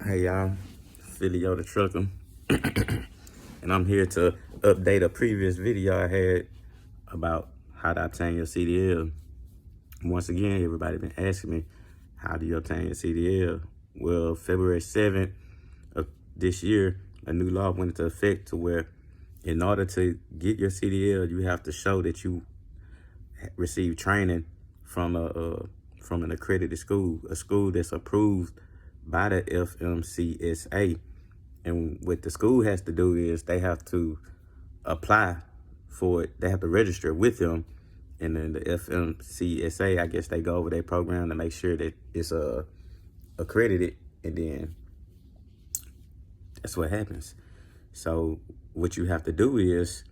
Hey y'all, Philly the Trucker, and I'm here to update a previous video I had about how to obtain your CDL. Once again, everybody been asking me, how do you obtain your CDL? Well, February 7th of this year, a new law went into effect to where in order to get your CDL, you have to show that you received training from from an accredited school, a school that's approved by the FMCSA. And what the school has to do is they have to apply for it. They have to register with them. And then the FMCSA, I guess they go over their program to make sure that it's accredited. And then that's what happens. So what you have to do is,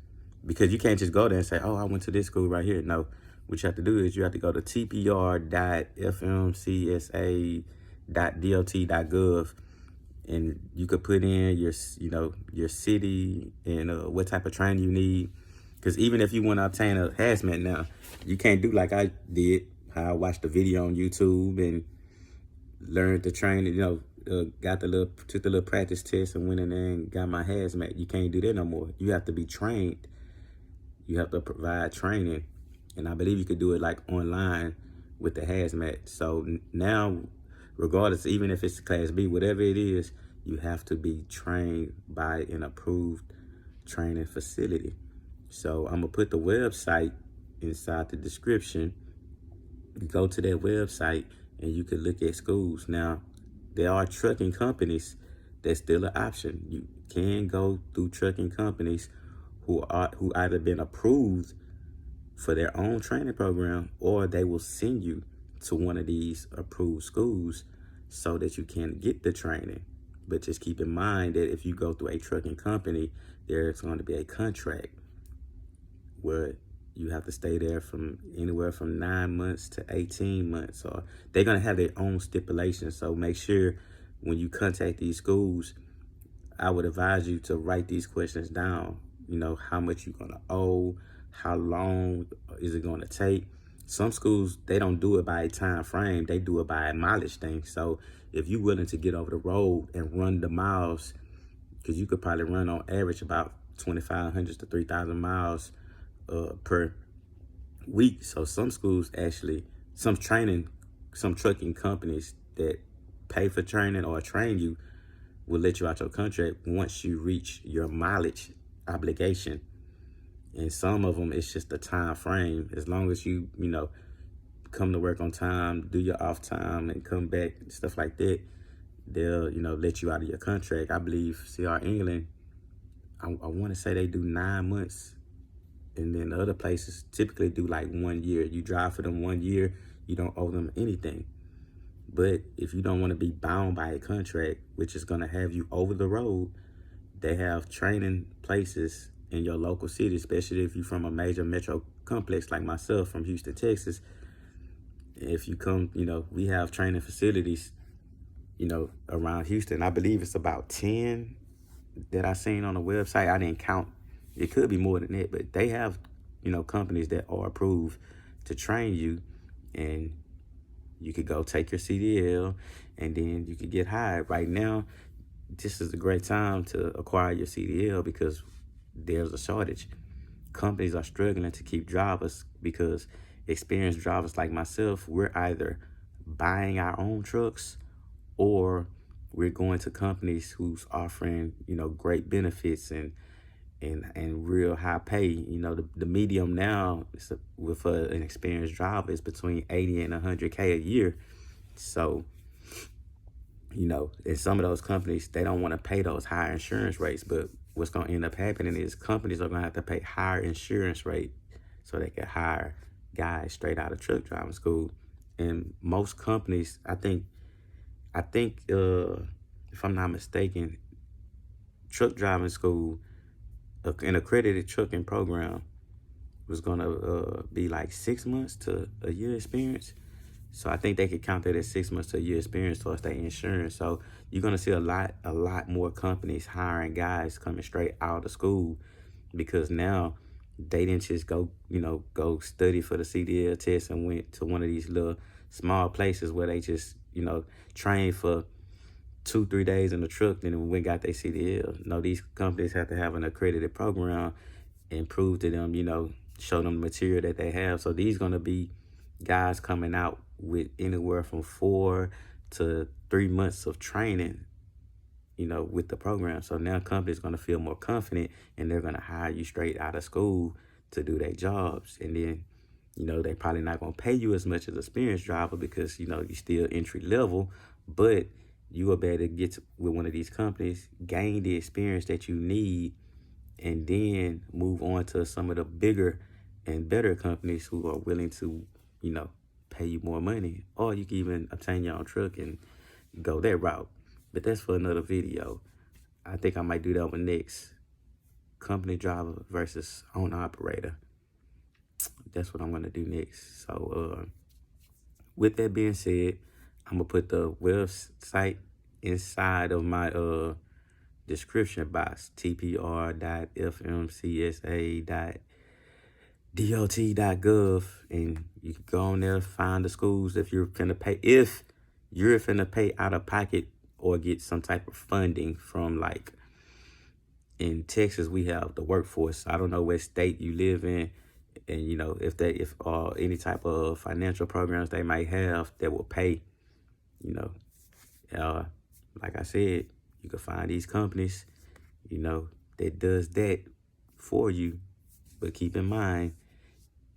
because you can't just go there and say, oh, I went to this school right here. No, what you have to do is you have to go to tpr.fmcsa.dot.gov, and you could put in your city and what type of training you need. Because even if you want to obtain a hazmat now, you can't do like I did, how I watched the video on YouTube and learned the training, took the little practice test and went in there and got my hazmat. You can't do that no more. You have to be trained. You have to provide training. And I believe you could do it like online with the hazmat. So now, regardless, even if it's Class B, whatever it is, you have to be trained by an approved training facility. So I'm gonna put the website inside the description. You go to that website and you can look at schools. Now, there are trucking companies that's still an option. You can go through trucking companies who either been approved for their own training program, or they will send you to one of these approved schools so that you can get the training. But just keep in mind that if you go through a trucking company, there's going to be a contract where you have to stay there from anywhere from 9 months to 18 months, or they're going to have their own stipulations. So make sure when you contact these schools, I would advise you to write these questions down. How much you're going to owe, how long is it going to take. Some schools, they don't do it by a time frame. They do it by a mileage thing. So if you're willing to get over the road and run the miles, because you could probably run on average about 2,500 to 3,000 miles per week. So some schools actually, some trucking companies that pay for training or train you will let you out your contract once you reach your mileage obligation. And some of them, it's just a time frame. As long as you come to work on time, do your off time, and come back and stuff like that, they'll let you out of your contract. I believe CR England, I want to say they do 9 months, and then the other places typically do like 1 year. You drive for them 1 year, you don't owe them anything. But if you don't want to be bound by a contract, which is going to have you over the road, they have training places in your local city, especially if you're from a major metro complex like myself from Houston, Texas. If you come, we have training facilities, around Houston. I believe it's about 10 that I seen on the website. I didn't count. It could be more than that, but they have, companies that are approved to train you, and you could go take your CDL, and then you could get hired. Right now, this is a great time to acquire your CDL because there's a shortage. Companies are struggling to keep drivers because experienced drivers like myself, we're either buying our own trucks or we're going to companies who's offering, great benefits and real high pay. The medium now with an experienced driver is between 80 and 100K a year. So, in some of those companies, they don't want to pay those higher insurance rates, but what's going to end up happening is companies are going to have to pay higher insurance rate so they can hire guys straight out of truck driving school. And most companies, I think, if I'm not mistaken, truck driving school, an accredited trucking program was going to be like 6 months to a year experience. So I think they could count that as 6 months to a year experience towards their insurance. So you're going to see a lot more companies hiring guys coming straight out of school, because now they didn't just go study for the CDL test and went to one of these little small places where they just, train for 2-3 days in the truck, then we went and got their CDL. No, these companies have to have an accredited program and prove to them, show them the material that they have. So these going to be guys coming out with anywhere from 4 to 3 months of training, with the program. So now companies going to feel more confident, and they're going to hire you straight out of school to do their jobs. And then, they probably not going to pay you as much as an experienced driver because, you're still entry level, but you will be able to get with one of these companies, gain the experience that you need, and then move on to some of the bigger and better companies who are willing to, pay you more money. Or you can even obtain your own truck and go that route. But that's for another video. I think I might do that one next. Company driver versus owner operator. That's what I'm going to do next. So with that being said, I'm going to put the website inside of my description box, tpr.fmcsa.dot.gov, and you can go on there, find the schools if you're finna pay out of pocket or get some type of funding from, like, in Texas, we have the workforce. I don't know what state you live in, and if any type of financial programs they might have that will pay, like I said, you can find these companies, that does that for you. But keep in mind,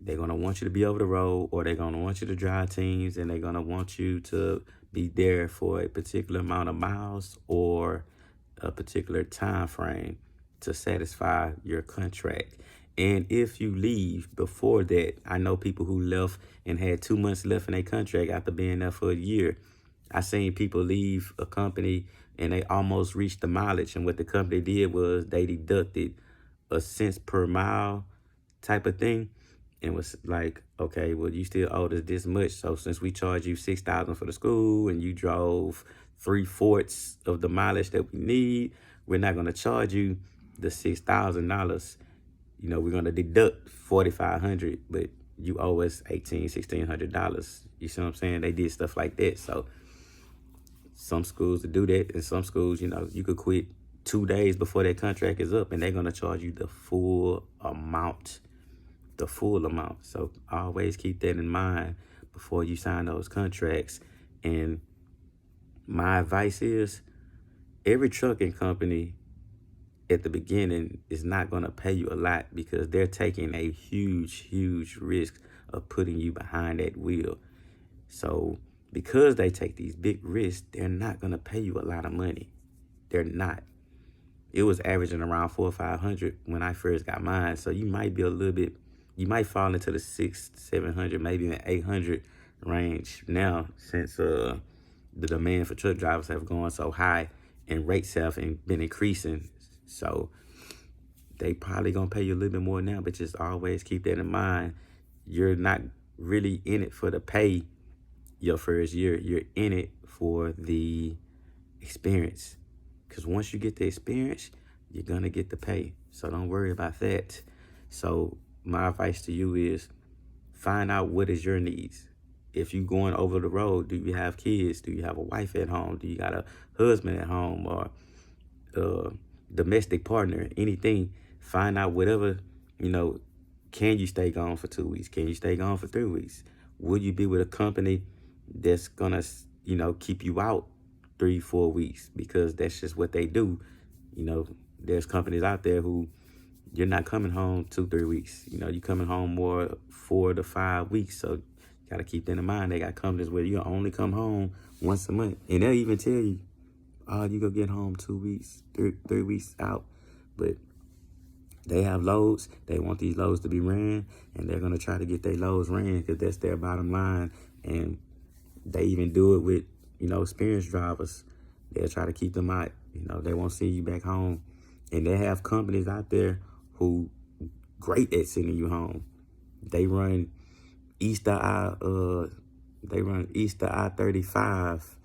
they're going to want you to be over the road, or they're going to want you to drive teams, and they're going to want you to be there for a particular amount of miles or a particular time frame to satisfy your contract. And if you leave before that, I know people who left and had 2 months left in their contract after being there for a year. I seen people leave a company and they almost reached the mileage, and what the company did was they deducted a cents per mile type of thing, and was like, okay, well, you still owe us this much, so since we charge you $6,000 for the school and you drove 3/4 of the mileage that we need, we're not going to charge you the $6,000. We're going to deduct $4,500, but you owe us $1,600. You see what I'm saying? They did stuff like that. So some schools do that, and some schools, you could quit 2 days before that contract is up, and they're going to charge you the full amount. So always keep that in mind before you sign those contracts. And my advice is, every trucking company at the beginning is not going to pay you a lot because they're taking a huge risk of putting you behind that wheel. So because they take these big risks, they're not going to pay you a lot of money. They're not. It was averaging around $400 or $500 when I first got mine. So you might be you might fall into the $600-700, maybe even $800 range now, since the demand for truck drivers have gone so high and rates have been increasing. So they probably gonna pay you a little bit more now, but just always keep that in mind. You're not really in it for the pay your first year. You're in it for the experience, because once you get the experience, you're gonna get the pay. So don't worry about that. So my advice to you is, find out what is your needs. If you going over the road, do you have kids? Do you have a wife at home? Do you got a husband at home, or domestic partner? Anything. Find out whatever, can you stay gone for 2 weeks? Can you stay gone for 3 weeks? Will you be with a company that's gonna, keep you out 3-4 weeks? Because that's just what they do. There's companies out there who you're not coming home 2-3 weeks. You're coming home more 4 to 5 weeks. So you gotta keep that in mind. They got companies where you only come home once a month, and they'll even tell you, oh, you go get home 2 weeks, 3 weeks out. But they have loads. They want these loads to be ran, and they're gonna try to get their loads ran because that's their bottom line. And they even do it with, experienced drivers. They'll try to keep them out. They won't send you back home. And they have companies out there who great at sending you home. They run east of I-35,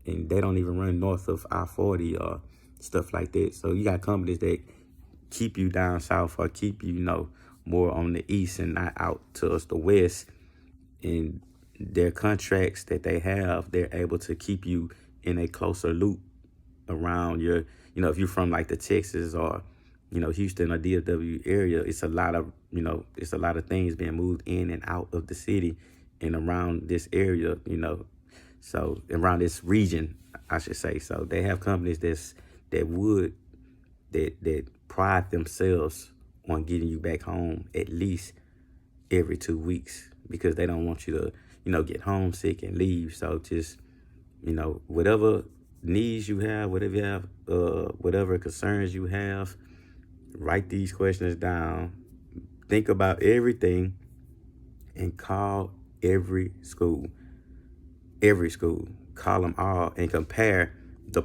and they don't even run north of I-40 or stuff like that. So you got companies that keep you down south, or keep you, more on the east and not out towards the west. And their contracts that they have, they're able to keep you in a closer loop around your, if you're from like the Texas or, Houston or DFW area, it's a lot of, it's a lot of things being moved in and out of the city and around this area, so around this region, I should say. So they have companies that pride themselves on getting you back home at least every 2 weeks, because they don't want you to, get homesick and leave. So just, whatever needs you have, whatever you have, whatever concerns you have, write these questions down. Think about everything and call every school. Every school. Call them all and compare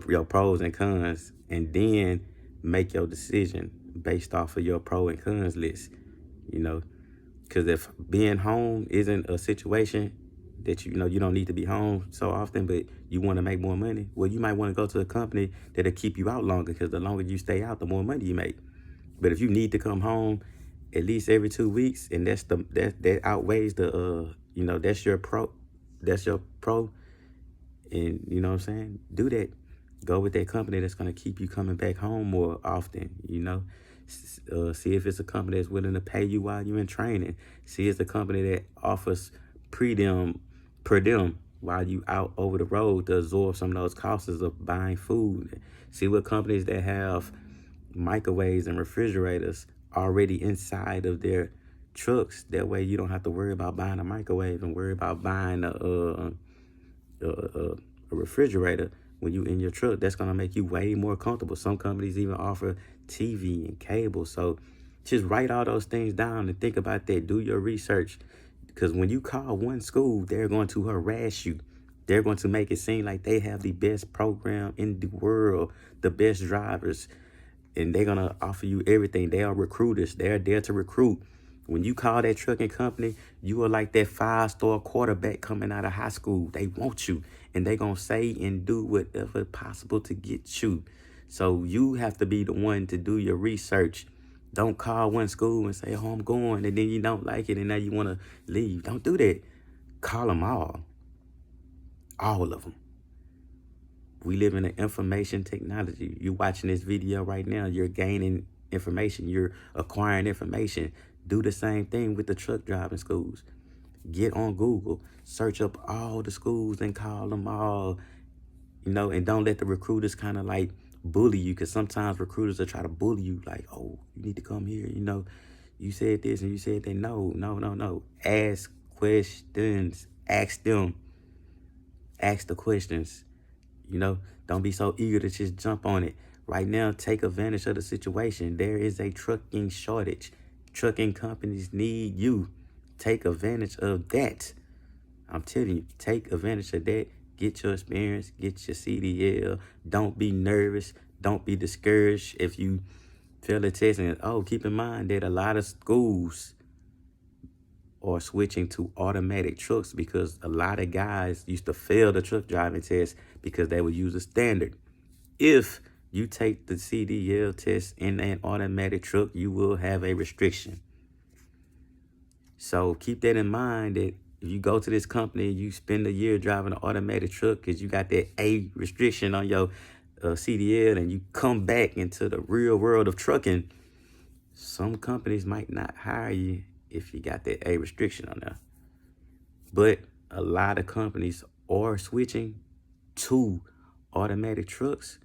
your pros and cons, and then make your decision based off of your pro and cons list. Because if being home isn't a situation that you don't need to be home so often, but you want to make more money, well, you might want to go to a company that'll keep you out longer, because the longer you stay out, the more money you make. But if you need to come home at least every 2 weeks, and that outweighs the that's your pro, and you know what I'm saying, do that. Go with that company that's going to keep you coming back home more often. See if it's a company that's willing to pay you while you're in training. See if it's a company that offers per diem while you out over the road to absorb some of those costs of buying food. See what companies that have microwaves and refrigerators already inside of their trucks. That way you don't have to worry about buying a microwave and worry about buying a refrigerator when you in your truck. That's going to make you way more comfortable. Some companies even offer TV and cable. So just write all those things down and think about that. Do your research, because when you call one school, they're going to harass you. They're going to make it seem like they have the best program in the world, the best drivers, and they're going to offer you everything. They are recruiters. They're there to recruit. When you call that trucking company, you are like that 5-star quarterback coming out of high school. They want you, and they're going to say and do whatever possible to get you. So you have to be the one to do your research. Don't call one school and say, oh, I'm going, and then you don't like it, and now you want to leave. Don't do that. Call them all of them. We live in an information technology. You're watching this video right now. You're gaining information. You're acquiring information. Do the same thing with the truck driving schools. Get on Google, search up all the schools and call them all, and don't let the recruiters kind of like bully you, because sometimes recruiters will try to bully you like, oh, you need to come here. You said this and you said that. No. Ask questions. Ask them. Ask the questions. Don't be so eager to just jump on it. Right now, take advantage of the situation. There is a trucking shortage. Trucking companies need you. Take advantage of that. I'm telling you, take advantage of that. Get your experience. Get your CDL. Don't be nervous. Don't be discouraged if you fail the test. And keep in mind that a lot of schools are switching to automatic trucks, because a lot of guys used to fail the truck driving test because they would use a standard. If you take the CDL test in an automatic truck, you will have a restriction. So keep that in mind, that if you go to this company and you spend a year driving an automatic truck because you got that A restriction on your CDL, and you come back into the real world of trucking, some companies might not hire you if you got that A restriction on there. But a lot of companies are switching to automatic trucks,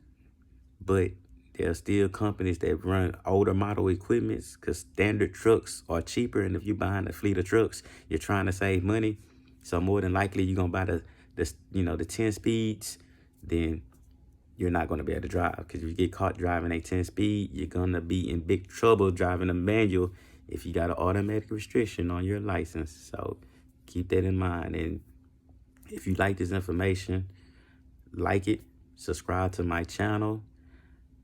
but there are still companies that run older model equipments, because standard trucks are cheaper. And if you're buying a fleet of trucks, you're trying to save money. So more than likely, you're going to buy the 10 speeds, then you're not going to be able to drive. Because if you get caught driving a 10 speed, you're going to be in big trouble driving a manual if you got an automatic restriction on your license. So keep that in mind. And if you like this information, like it, subscribe to my channel.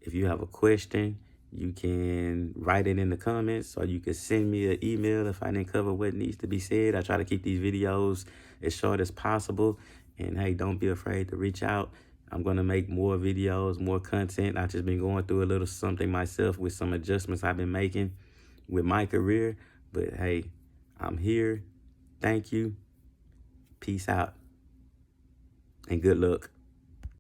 If you have a question, you can write it in the comments, or you can send me an email if I didn't cover what needs to be said. I try to keep these videos as short as possible. And hey, don't be afraid to reach out. I'm going to make more videos, more content. I've just been going through a little something myself with some adjustments I've been making with my career. But hey, I'm here. Thank you. Peace out. And good luck.